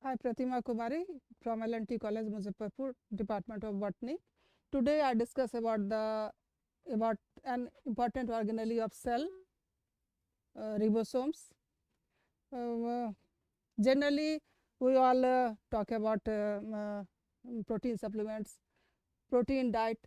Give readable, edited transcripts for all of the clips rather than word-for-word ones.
Hi, Pratima Kumari from L&T College, Muzaffarpur, Department of Botany. Today I discuss about an important organelle of cell, ribosomes. Generally, we all talk about protein supplements, protein diet,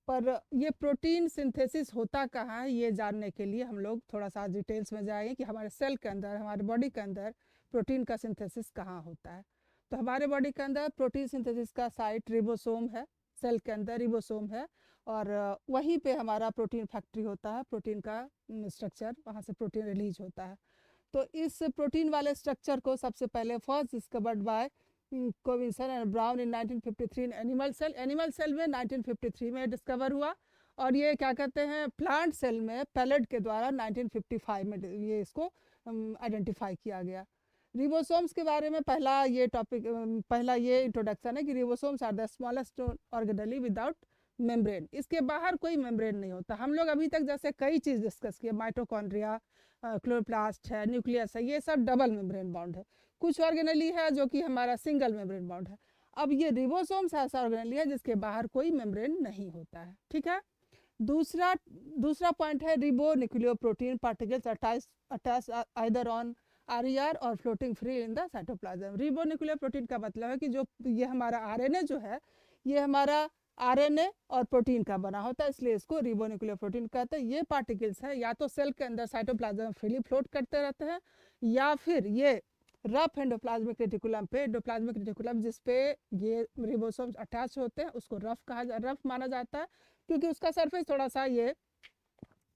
पर ये protein synthesis होता कहाँ है ये जानने के लिए हम लोग थोड़ा सा डिटेल्स में जाएंगे कि हमारे सेल के अंदर, हमारे बॉडी के अंदर प्रोटीन का सिंथेसिस कहाँ होता है। तो हमारे बॉडी के अंदर प्रोटीन सिंथेसिस का साइट रिबोसोम है, सेल के अंदर रिबोसोम है, और वहीं पे हमारा प्रोटीन फैक्ट्री होता है, प्रोटीन का स्ट्रक्चर, वहाँ से प्रोटीन रिलीज होता है। तो इस प्रोटीन वाले स्ट्रक्चर को सबसे पहले first discovered by Robinson and Brown in 1953 in animal cell में 1953 में डिस्कवर हुआ, और ये क्या कहते हैं प्लांट सेल में पैलेट के द्वारा 1955 में ये इसको आइडेंटिफाई किया गया। रिबोसोम्स के बारे में पहला ये इंट्रोडक्शन है कि ribosomes are the smallest organelle without membrane. इसके बाहर कोई मेम्ब्रेन नहीं होता। हम लोग अभी तक जैसे कई चीज़ डिस्कस किए, माइटोकॉन्ड्रिया, क्लोरोप्लास्ट है, न्यूक्लियस है, ये सब डबल मेम्ब्रेन बाउंड है। कुछ ऑर्गेनेली है जो कि हमारा सिंगल मेम्ब्रेन बाउंड है। अब ये रिबोसोम्स ऐसा ऑर्गेनेली है जिसके बाहर कोई मेम्ब्रेन नहीं होता है। ठीक है। दूसरा पॉइंट है ribonucleoprotein particles attach either on RER और floating free in the cytoplasm. Ribonucleoprotein का मतलब है कि जो ये हमारा आरएनए जो है, ये हमारा आरएनए और प्रोटीन का बना होता है, इसलिए इसको रिबोन्यूक्लियोप्रोटीन कहते हैं। ये पार्टिकल्स हैं या तो सेल के अंदर साइटोप्लाज्म फ्रीली फ्लोट करते रहते हैं, या फिर ये रफ एंडोप्लाज्मिक रेटिकुलम पे, एंडोप्लाज्मिक रेटिकुलम जिस पे ये रिबोसोम्स अटैच होते हैं उसको रफ माना जाता है, क्योंकि उसका सरफेस थोड़ा सा ये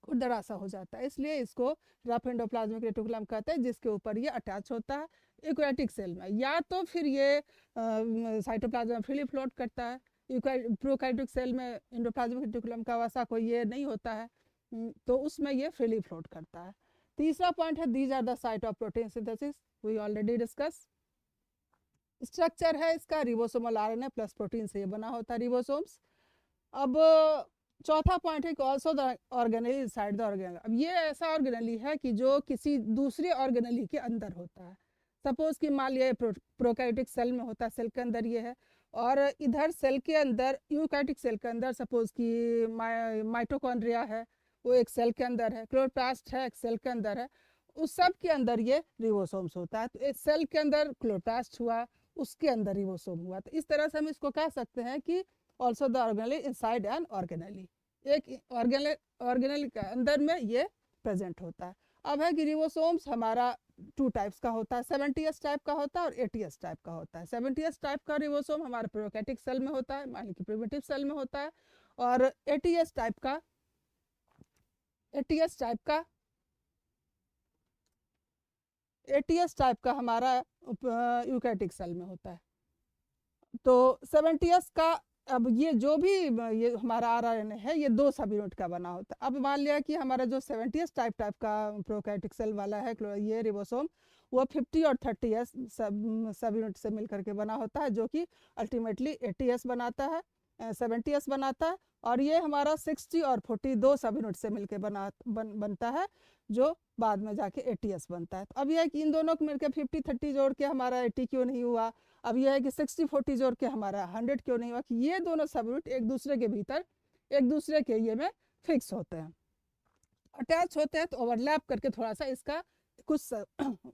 खुरदरा सा हो जाता है, इसलिए इसको रफ एंडोप्लाज्मिक रेटिकुलम कहते हैं, जिसके ऊपर ये अटैच होता है यूकैरियोटिक सेल में। या तो फिर ये साइटोप्लाज्म फ्रीली फ्लोट करता है। प्रोकैरियोटिक सेल में एंडोप्लाज्मिक रेटिकुलम का वैसा कोई ये नहीं होता है, तो उसमें ये फ्रीली फ्लोट करता है। तीसरा पॉइंट है these are the site of protein synthesis, we already discuss. Structure है इसका रिबोसोमल आरएनए प्लस प्रोटीन से ये बना होता है रिबोसोम्स। अब चौथा पॉइंट है कि also the organelle inside the organelle. अब ये ऐसा ऑर्गेनेली है कि जो किसी दूसरे ऑर्गेनेली के अंदर होता है। सपोज कि मान लिया प्रोकैरियोटिक सेल में होता है, सेल के अंदर ये है, और इधर सेल के अंदर यूकैरियोटिक सेल के अंदर सपोज कि माइटोकॉन्ड्रिया है, वो एक सेल के अंदर है, क्लोरोप्लास्ट है एक सेल के अंदर है, उस सब के अंदर ये रिबोसोम्स होता है। तो एक सेल के अंदर क्लोरोप्लास्ट हुआ, उसके अंदर रिबोसोम हुआ, तो इस तरह से हम इसको कह सकते हैं कि also the organelle inside N organelle, एक ऑर्गेनेली के अंदर में ये प्रेजेंट होता है। अब है कि रिबोसोम्स हमारा टू टाइप्स का होता है, 70s टाइप का होता है और 80s टाइप का होता है। 70s टाइप का रिबोसोम हमारे प्रोकैरियोटिक सेल में होता है, मान लीजिए प्रिमिटिव सेल में होता है, और 80s टाइप का 80s टाइप का 80s टाइप का हमारा यूकैरियोटिक सेल में होता है। तो 70s का, अब ये जो भी ये हमारा आरएनए है ये 2 सब यूनिट का बना होता है। अब मान लिया कि हमारा जो 70s टाइप का प्रोकैरियोटिक सेल वाला है ये रिबोसोम, वो 50 और 30s सब यूनिट से मिलकर के बना होता है, जो कि अल्टीमेटली 80s बनाता है, 70s बनाता है, और ये हमारा 60 और 40 2 सब यूनिट से मिलकर बनता है, जो बाद में जाके 80s बनता है। तो अब यह है कि इन दोनों को मिलकर 50-30 जोड़ के हमारा 80 क्यों नहीं हुआ। अब यह है कि 60-40 जोड़ के हमारा 100 क्यों नहीं हुआ, कि ये दोनों सब यूनिट एक दूसरे के भीतर एक दूसरे के ये में फिक्स होते हैं, अटैच होते हैं, तो ओवरलैप करके थोड़ा सा इसका कुछ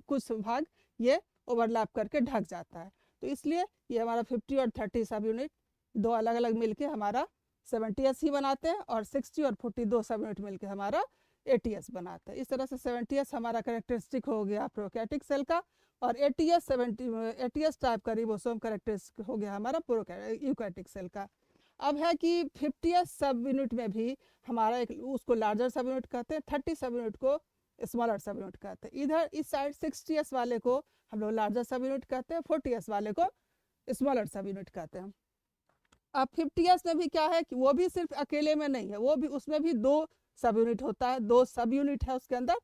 कुछ भाग ये ओवरलैप करके ढक जाता है। तो इसलिए ये हमारा 50 और 30 सब यूनिट दो अलग अलग मिलके हमारा 70s ही बनाते हैं, और 60 और 40 दो सब यूनिट मिलके हमारा 80s बनाते हैं। इस तरह से 70s हमारा करेक्टरिस्टिक हो गया प्रोकैरियोटिक सेल का, और 80s टाइप का रिबोसोम करेक्टरिस्टिक हो गया हमारा यूकैरियोटिक सेल का। अब है कि 50s सब यूनिट में भी हमारा एक उसको लार्जर सब यूनिट कहते हैं, 30 सब यूनिट को स्मॉलर सब यूनिट कहते हैं। इधर इस साइड 60s वाले को हम लोग लार्जर सब यूनिट कहते हैं, 40s वाले को स्मॉलर सब यूनिट कहते हैं। अब 50s में भी क्या है कि वो भी सिर्फ अकेले में नहीं है, वो भी उसमें भी 2 सब यूनिट होता है, 2 सब यूनिट है उसके अंदर,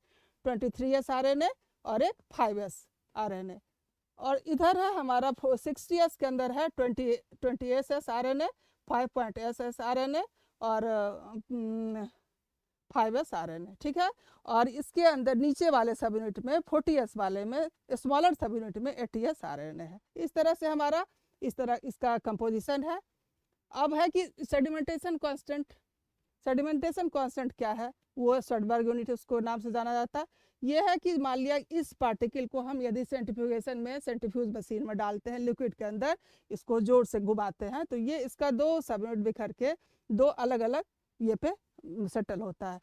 23s आरएनए और एक 5s आरएनए। और इधर है हमारा 60s के अंदर है 20s आरएनए, 5.SS आरएनए, और 5s RNA, ठीक है। और इसके अंदर नीचे वाले सब यूनिट में 40s वाले में स्मॉलर सब यूनिट में 80s RNA है। इस तरह से हमारा इस तरह इसका कंपोजिशन है। अब है कि सेडिमेंटेशन कांस्टेंट। सेडिमेंटेशन कांस्टेंट क्या है, वो स्टर्डबर्ग यूनिट उसको नाम से जाना जाता है। ये है कि मान लिया इस पार्टिकल को हम यदि सेंट्रीफ्यूगेशन में सेंट्रीफ्यूज मशीन में डालते हैं लिक्विड के अंदर, इसको जोर से घुमाते हैं, तो ये इसका दो सब यूनिट बिखर के दो अलग अलग ये पे सेटल होता है।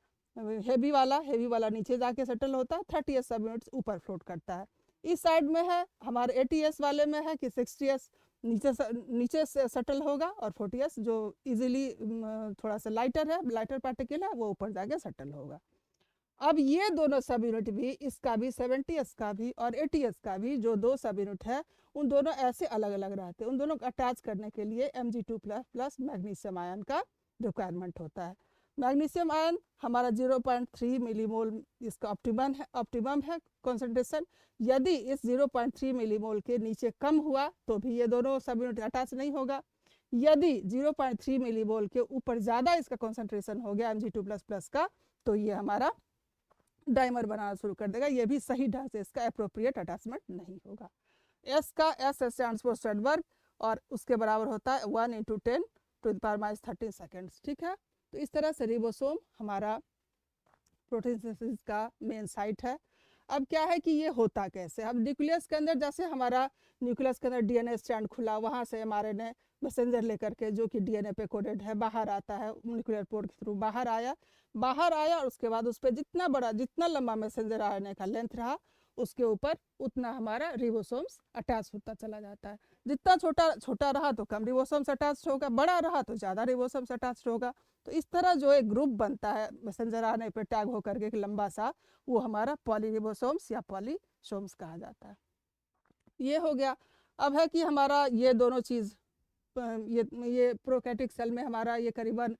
हेवी वाला नीचे जाके सेटल होता है, 30s सब यूनिट्स ऊपर फ्लोट करता है। इस साइड में है हमारे 80s वाले में है कि 60s नीचे से सेटल होगा, और 40s जो इजीली थोड़ा सा लाइटर पार्टिकल है वो ऊपर जाके सेटल होगा। अब ये दोनों सब यूनिट भी, इसका भी 70s का भी और 80s का भी जो दो सब यूनिट है, उन दोनों ऐसे अलग अलग रहते हैं। उन दोनों को अटैच करने के लिए Mg2+ मैग्नीशियम आयन का रिक्वायरमेंट होता है। मैग्नीशियम आयन हमारा 0.3 मिलीमोल इसका ऑप्टिमम है कॉन्सेंट्रेशन। यदि इस 0.3 मिलीमोल के नीचे कम हुआ तो भी ये दोनों सब यूनिट अटैच नहीं होगा। यदि 0.3 मिलीमोल के ऊपर ज़्यादा इसका कॉन्सेंट्रेशन हो गया Mg2++ का, तो ये हमारा डाइमर बनाना शुरू कर देगा। ये भी सही ढंग से इसका अप्रोप्रिएट अटैचमेंट नहीं होगा। एस स्टैंड्स फॉर स्टर्डबर्ग, और उसके बराबर होता है 1 × 10⁻13 सेकेंड्स, ठीक है। तो इस तरह से रिबोसोम हमारा प्रोटीन सिंथेसिस का मेन साइट है। अब क्या है कि ये होता कैसे, अब न्यूक्लियस के अंदर, जैसे हमारा न्यूक्लियस के अंदर डीएनए स्ट्रैंड खुला, वहाँ से एमआरएनए मैसेंजर लेकर के जो कि डीएनए पे कोडेड है बाहर आता है, न्यूक्लियर पोर्ट के थ्रू बाहर आया, और उसके बाद उस पर जितना लंबा मैसेंजर आरएनए का लेंथ रहा, उसके ऊपर उतना हमारा रिबोसोम्स अटैच होता चला जाता है। जितना छोटा रहा तो कम रिबोसोम्स अटैच होगा, बड़ा रहा तो ज़्यादा रिबोसोम्स अटैच होगा। तो इस तरह जो एक ग्रुप बनता है मैसेंजर आरएनए पे टैग होकर के एक लंबा सा, वो हमारा पॉलीरिबोसोम्स या पॉलीसोम्स कहा जाता है। ये हो गया। अब है कि हमारा ये दोनों चीज़, ये प्रोकैरियोटिक सेल में हमारा ये करीबन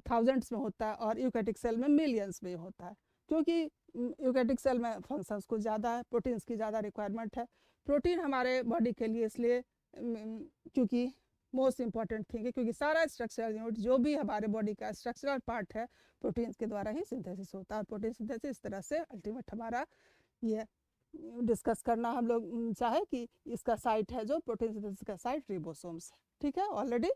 थाउजेंड्स में होता है, और यूकैरियोटिक सेल में मिलियंस में होता है, क्योंकि यूकैरियोटिक सेल में फंक्शंस कुछ ज़्यादा है, प्रोटीन्स की ज़्यादा रिक्वायरमेंट है। प्रोटीन हमारे बॉडी के लिए इसलिए क्योंकि मोस्ट इंपॉर्टेंट थिंग है, क्योंकि सारा स्ट्रक्चरल यूनिट जो भी हमारे बॉडी का स्ट्रक्चरल पार्ट है प्रोटीन्स के द्वारा ही सिंथेसिस होता है। प्रोटीन सिंथेसिस इस तरह से अल्टीमेट हमारा ये डिस्कस करना हम लोग चाहे कि इसका साइट है जो प्रोटीन सिंथेसिस का साइट रिबोसोम्स है, ठीक है। ऑलरेडी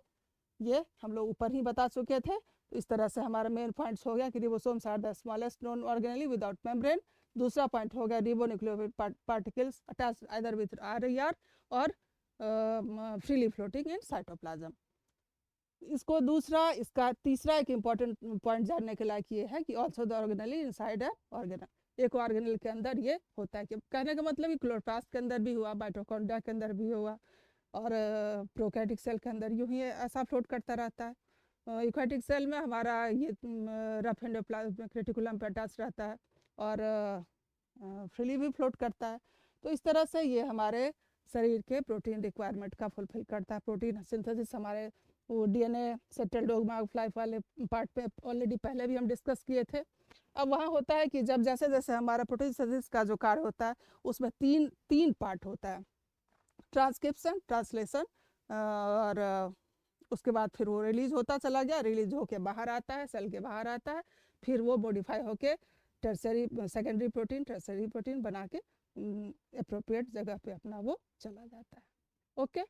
ये हम लोग ऊपर ही बता चुके थे। तो इस तरह से हमारा मेन पॉइंट्स हो गया कि ribosomes are the smallest known organelle without membrane. दूसरा पॉइंट हो गया ribonucleotide particles attached either with RER और फ्रीली फ्लोटिंग इन साइटोप्लाज्म। इसका तीसरा एक इम्पॉर्टेंट पॉइंट जानने के लायक ये है कि also the organelle inside a organelle, एक ऑर्गेनल के अंदर ये होता है। कि कहने का मतलब कि क्लोरोप्लास्ट के अंदर भी हुआ, माइटोकॉन्ड्रिया के अंदर भी हुआ, और प्रोकैरियोटिक सेल के अंदर यूं ही ऐसा फ्लोट करता रहता है। यूकैरियोटिक सेल में हमारा ये रफ एंडोप्लाज्मिक रेटिकुलम पे अटैच रहता है, और फ्रीली भी फ्लोट करता है। तो इस तरह से ये हमारे शरीर के प्रोटीन रिक्वायरमेंट का फुलफिल करता है। प्रोटीन सिंथेसिस हमारे वो डीएनए सेटल डोग्मा फ्लाई वाले पार्ट पे ऑलरेडी पहले भी हम डिस्कस किए थे। अब वहाँ होता है कि जब जैसे जैसे हमारा प्रोटीन सिंथेसिस का जो कार्य होता है उसमें तीन पार्ट होता है, ट्रांसक्रिप्शन, ट्रांसलेशन, और उसके बाद फिर वो रिलीज होता चला गया, रिलीज होके बाहर आता है, सेल के बाहर आता है, फिर वो मॉडिफाई होके सेकेंडरी प्रोटीन, टर्सरी प्रोटीन बना के अप्रोप्रिएट जगह पे अपना वो चला जाता है। ओके।